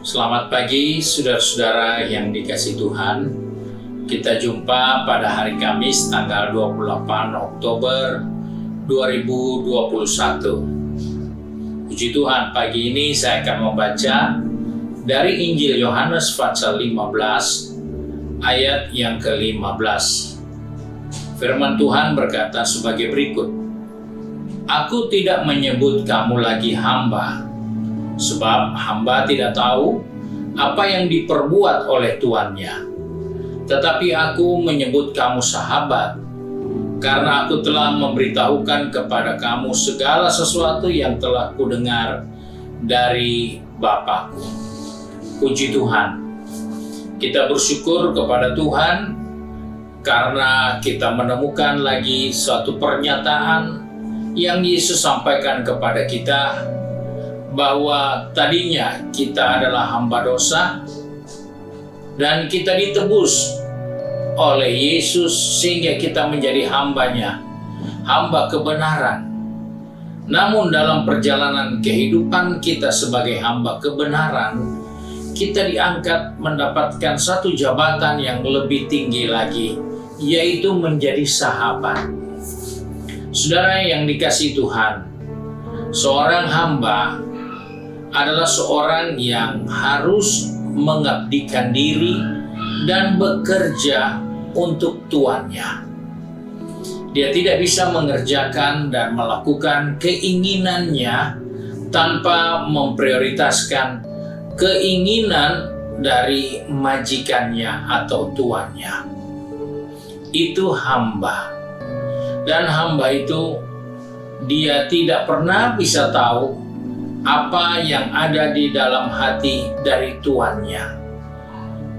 Selamat pagi saudara-saudara yang dikasihi Tuhan. Kita jumpa pada hari Kamis tanggal 28 Oktober 2021. Puji Tuhan, pagi ini saya akan membaca dari Injil Yohanes pasal 15 ayat yang ke-15. Firman Tuhan berkata sebagai berikut, "Aku tidak menyebut kamu lagi hamba, sebab hamba tidak tahu apa yang diperbuat oleh tuannya. Tetapi aku menyebut kamu sahabat, karena aku telah memberitahukan kepada kamu segala sesuatu yang telah kudengar dari Bapa-Ku." Puji Tuhan. Kita bersyukur kepada Tuhan karena kita menemukan lagi suatu pernyataan yang Yesus sampaikan kepada kita, bahwa tadinya kita adalah hamba dosa dan kita ditebus oleh Yesus sehingga kita menjadi hambanya, hamba kebenaran. Namun dalam perjalanan kehidupan kita sebagai hamba kebenaran, kita diangkat mendapatkan satu jabatan yang lebih tinggi lagi, yaitu menjadi sahabat. Saudara yang dikasihi Tuhan, seorang hamba adalah seorang yang harus mengabdikan diri dan bekerja untuk tuannya. Dia tidak bisa mengerjakan dan melakukan keinginannya tanpa memprioritaskan keinginan dari majikannya atau tuannya. Itu hamba. Dan hamba itu dia tidak pernah bisa tahu apa yang ada di dalam hati dari tuannya.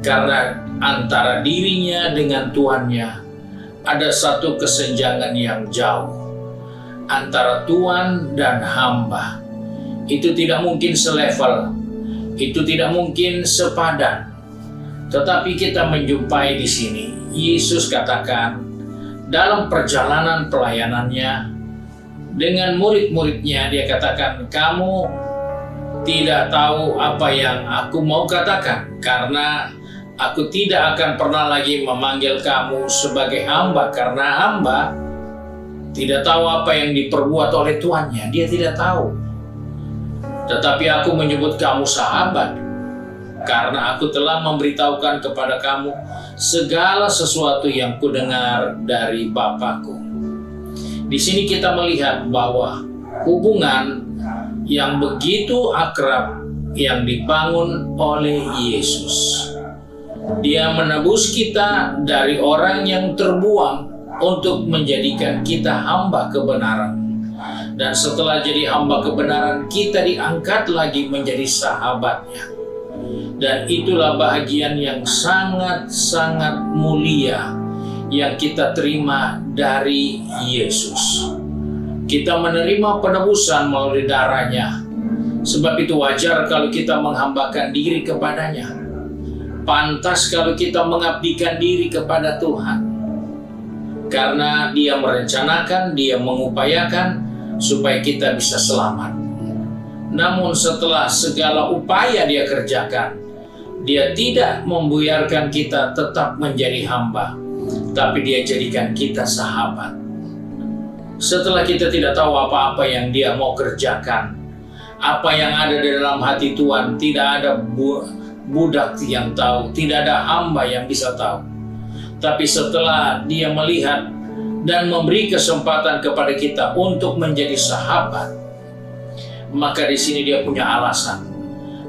Karena antara dirinya dengan tuannya ada satu kesenjangan yang jauh. Antara tuan dan hamba itu tidak mungkin selevel, itu tidak mungkin sepadan. Tetapi kita menjumpai di sini, Yesus katakan dalam perjalanan pelayanannya dengan murid-muridnya, dia katakan, "Kamu tidak tahu apa yang aku mau katakan, karena aku tidak akan pernah lagi memanggil kamu sebagai hamba, karena hamba tidak tahu apa yang diperbuat oleh tuannya." Dia tidak tahu. "Tetapi aku menyebut kamu sahabat, karena aku telah memberitahukan kepada kamu segala sesuatu yang kudengar dari Bapa-Ku." Di sini kita melihat bahwa hubungan yang begitu akrab yang dibangun oleh Yesus. Dia menebus kita dari orang yang terbuang untuk menjadikan kita hamba kebenaran. Dan setelah jadi hamba kebenaran, kita diangkat lagi menjadi sahabatnya. Dan itulah bahagian yang sangat-sangat mulia yang kita terima dari Yesus. Kita menerima penebusan melalui darahnya. Sebab itu wajar kalau kita menghambakan diri kepadanya. Pantas kalau kita mengabdikan diri kepada Tuhan. Karena Dia merencanakan, Dia mengupayakan supaya kita bisa selamat. Namun setelah segala upaya Dia kerjakan, Dia tidak membuyarkan kita tetap menjadi hamba, tapi Dia jadikan kita sahabat. Setelah kita tidak tahu apa-apa yang Dia mau kerjakan, apa yang ada di dalam hati Tuhan, tidak ada budak yang tahu, tidak ada hamba yang bisa tahu. Tapi setelah Dia melihat dan memberi kesempatan kepada kita untuk menjadi sahabat, maka di sini Dia punya alasan.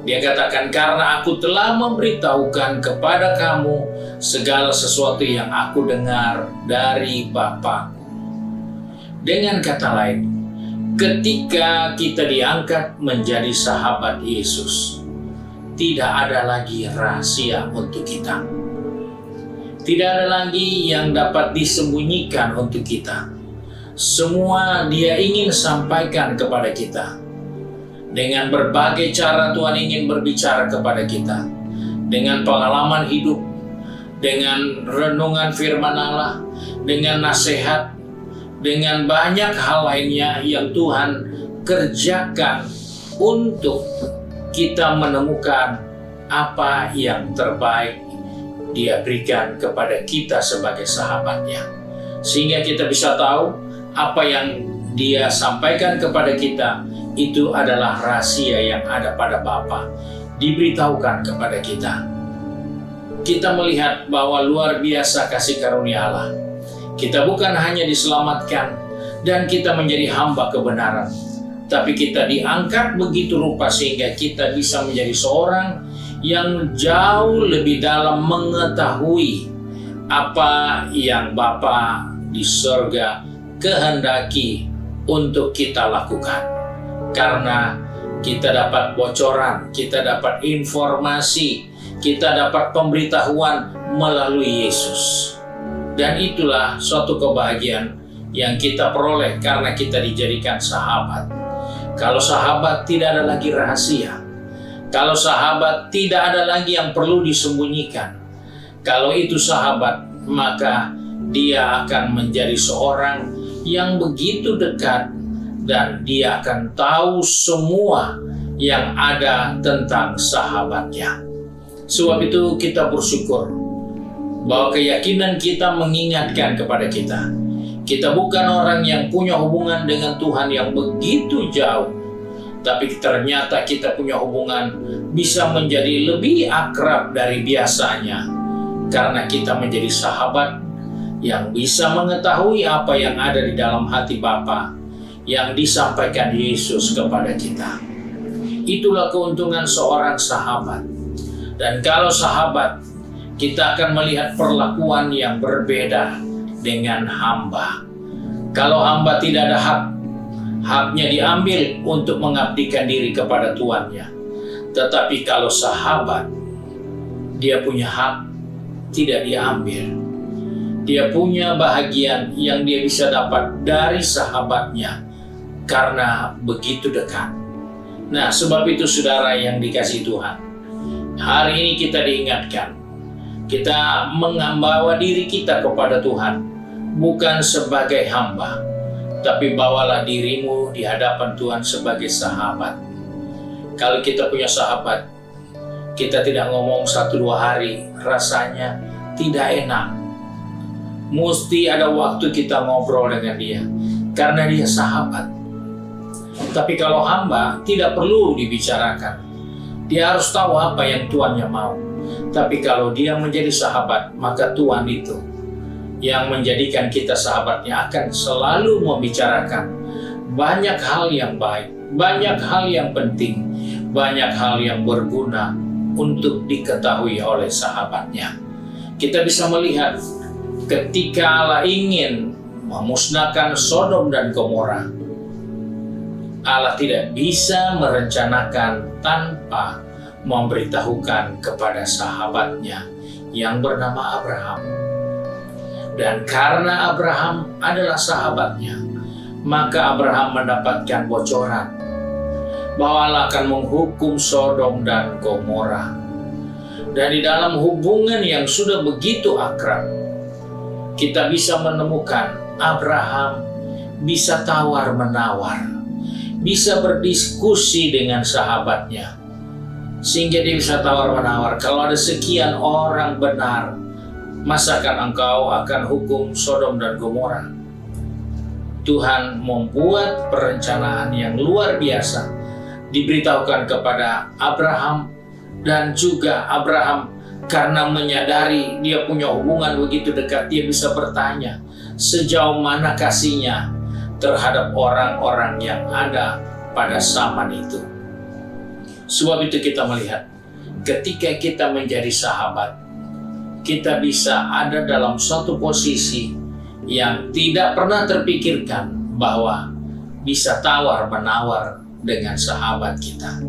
Dia katakan, "Karena aku telah memberitahukan kepada kamu segala sesuatu yang aku dengar dari Bapa." Dengan kata lain, ketika kita diangkat menjadi sahabat Yesus, tidak ada lagi rahasia untuk kita. Tidak ada lagi yang dapat disembunyikan untuk kita. Semua Dia ingin sampaikan kepada kita. Dengan berbagai cara Tuhan ingin berbicara kepada kita. Dengan pengalaman hidup, dengan renungan firman Allah, dengan nasihat, dengan banyak hal lainnya yang Tuhan kerjakan untuk kita menemukan apa yang terbaik Dia berikan kepada kita sebagai sahabatnya. Sehingga kita bisa tahu apa yang Dia sampaikan kepada kita itu adalah rahasia yang ada pada Bapa, diberitahukan kepada kita. Kita melihat bahwa luar biasa kasih karunia Allah. Kita bukan hanya diselamatkan dan kita menjadi hamba kebenaran, tapi kita diangkat begitu rupa sehingga kita bisa menjadi seorang yang jauh lebih dalam mengetahui apa yang Bapa di surga kehendaki untuk kita lakukan. Karena kita dapat bocoran, kita dapat informasi, kita dapat pemberitahuan melalui Yesus. Dan itulah suatu kebahagiaan yang kita peroleh karena kita dijadikan sahabat. Kalau sahabat tidak ada lagi rahasia. Kalau sahabat tidak ada lagi yang perlu disembunyikan. Kalau itu sahabat, maka dia akan menjadi seorang yang begitu dekat dan dia akan tahu semua yang ada tentang sahabatnya. Sebab itu kita bersyukur bahwa keyakinan kita mengingatkan kepada kita. Kita bukan orang yang punya hubungan dengan Tuhan yang begitu jauh, tapi ternyata kita punya hubungan bisa menjadi lebih akrab dari biasanya karena kita menjadi sahabat yang bisa mengetahui apa yang ada di dalam hati Bapa yang disampaikan Yesus kepada kita. Itulah keuntungan seorang sahabat. Dan kalau sahabat, kita akan melihat perlakuan yang berbeda dengan hamba. Kalau hamba tidak ada hak, haknya diambil untuk mengabdikan diri kepada tuannya. Tetapi kalau sahabat, dia punya hak, tidak diambil. Dia punya bahagian yang dia bisa dapat dari sahabatnya karena begitu dekat. Nah, sebab itu saudara yang dikasihi Tuhan, hari ini kita diingatkan, kita membawa diri kita kepada Tuhan, bukan sebagai hamba, tapi bawalah dirimu di hadapan Tuhan sebagai sahabat. Kalau kita punya sahabat, kita tidak ngomong 1-2 hari, rasanya tidak enak. Mesti ada waktu kita ngobrol dengan dia, karena dia sahabat. Tapi kalau hamba, tidak perlu dibicarakan. Dia harus tahu apa yang tuannya mau. Tapi kalau dia menjadi sahabat, maka Tuhan itu yang menjadikan kita sahabatnya akan selalu membicarakan banyak hal yang baik, banyak hal yang penting, banyak hal yang berguna untuk diketahui oleh sahabatnya. Kita bisa melihat ketika Allah ingin memusnahkan Sodom dan Gomora, Allah tidak bisa merencanakan tanpa memberitahukan kepada sahabatnya yang bernama Abraham. Dan karena Abraham adalah sahabatnya, maka Abraham mendapatkan bocoran bahwa Allah akan menghukum Sodom dan Gomora. Dan di dalam hubungan yang sudah begitu akrab, kita bisa menemukan Abraham bisa tawar-menawar, bisa berdiskusi dengan sahabatnya, sehingga dia bisa tawar-menawar, kalau ada sekian orang benar, masakan engkau akan hukum Sodom dan Gomora? Tuhan membuat perencanaan yang luar biasa, diberitahukan kepada Abraham, dan juga Abraham karena menyadari dia punya hubungan begitu dekat, dia bisa bertanya sejauh mana kasihnya terhadap orang-orang yang ada pada zaman itu. Sebab itu kita melihat, ketika kita menjadi sahabat, kita bisa ada dalam suatu posisi yang tidak pernah terpikirkan bahwa bisa tawar-menawar dengan sahabat kita.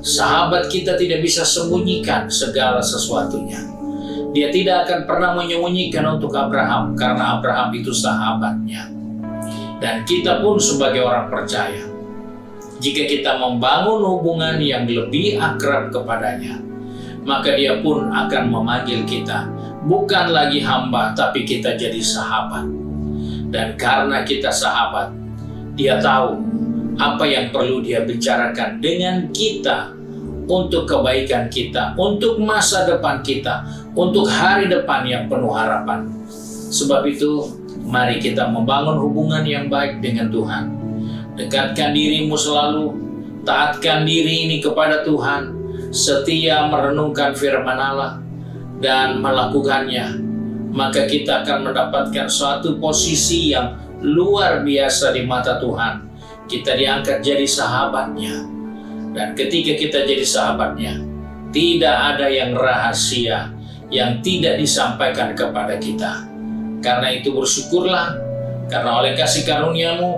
Sahabat kita tidak bisa sembunyikan segala sesuatunya. Dia tidak akan pernah menyembunyikan untuk Abraham, karena Abraham itu sahabatnya. Dan kita pun sebagai orang percaya, jika kita membangun hubungan yang lebih akrab kepadanya, maka dia pun akan memanggil kita bukan lagi hamba, tapi kita jadi sahabat. Dan karena kita sahabat, dia tahu apa yang perlu dia bicarakan dengan kita untuk kebaikan kita, untuk masa depan kita, untuk hari depan yang penuh harapan. Sebab itu, mari kita membangun hubungan yang baik dengan Tuhan. Dekatkan dirimu selalu, taatkan diri ini kepada Tuhan, setia merenungkan firman Allah, dan melakukannya. Maka kita akan mendapatkan suatu posisi yang luar biasa di mata Tuhan. Kita diangkat jadi sahabatnya. Dan ketika kita jadi sahabatnya, tidak ada yang rahasia yang tidak disampaikan kepada kita. Karena itu bersyukurlah, karena oleh kasih karunia-Mu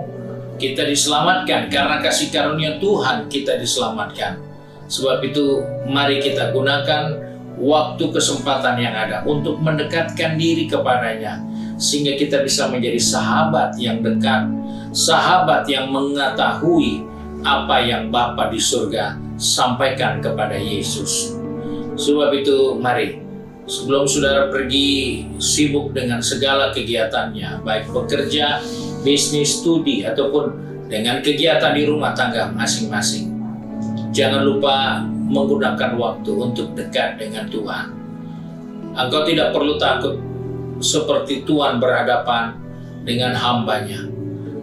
kita diselamatkan, karena kasih karunia Tuhan kita diselamatkan. Sebab itu mari kita gunakan waktu kesempatan yang ada untuk mendekatkan diri kepadanya, sehingga kita bisa menjadi sahabat yang dekat, sahabat yang mengetahui apa yang Bapa di surga sampaikan kepada Yesus. Sebab itu mari, sebelum saudara pergi sibuk dengan segala kegiatannya, baik bekerja, bisnis, studi, ataupun dengan kegiatan di rumah tangga masing-masing, jangan lupa menggunakan waktu untuk dekat dengan Tuhan. Engkau tidak perlu takut seperti Tuhan berhadapan dengan hambanya.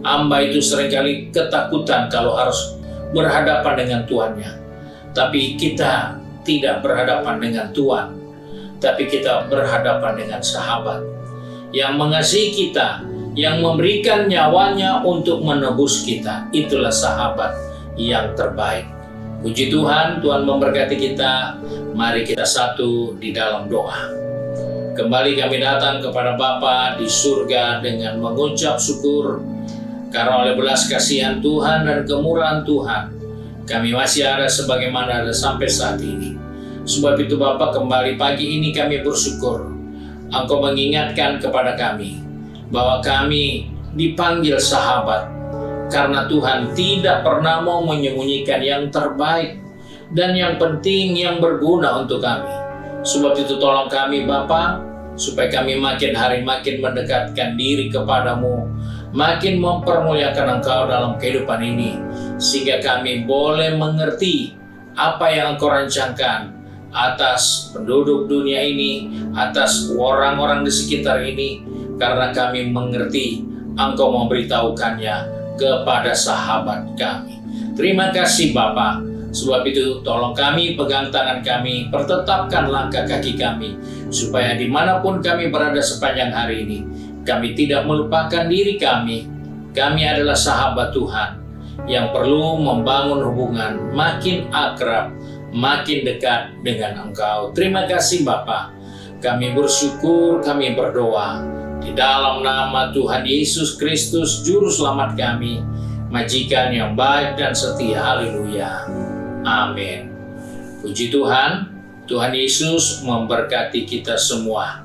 Hamba itu seringkali ketakutan kalau harus berhadapan dengan Tuannya. Tapi kita tidak berhadapan dengan Tuhan, tapi kita berhadapan dengan sahabat yang mengasihi kita, yang memberikan nyawanya untuk menebus kita. Itulah sahabat yang terbaik. Puji Tuhan, Tuhan memberkati kita. Mari kita satu di dalam doa. Kembali kami datang kepada Bapa di surga dengan mengucap syukur karena oleh belas kasihan Tuhan dan kemurahan Tuhan, kami masih ada sebagaimana ada sampai saat ini. Sebab itu Bapa, kembali pagi ini kami bersyukur Engkau mengingatkan kepada kami bahwa kami dipanggil sahabat. Karena Tuhan tidak pernah mau menyembunyikan yang terbaik dan yang penting, yang berguna untuk kami. Sebab itu tolong kami Bapa, supaya kami makin hari makin mendekatkan diri kepadamu, makin mempermuliakan Engkau dalam kehidupan ini, sehingga kami boleh mengerti apa yang Engkau rancangkan atas penduduk dunia ini, atas orang-orang di sekitar ini, karena kami mengerti Engkau memberitahukannya kepada sahabat kami. Terima kasih Bapa. Sebab itu tolong kami, pegang tangan kami, pertetapkan langkah kaki kami, supaya dimanapun kami berada sepanjang hari ini, kami tidak melupakan diri kami. Kami adalah sahabat Tuhan yang perlu membangun hubungan makin akrab, makin dekat dengan Engkau. Terima kasih Bapa. Kami bersyukur, kami berdoa di dalam nama Tuhan Yesus Kristus, Juru Selamat kami, Majikan yang baik dan setia. Haleluya. Amin. Puji Tuhan, Tuhan Yesus memberkati kita semua.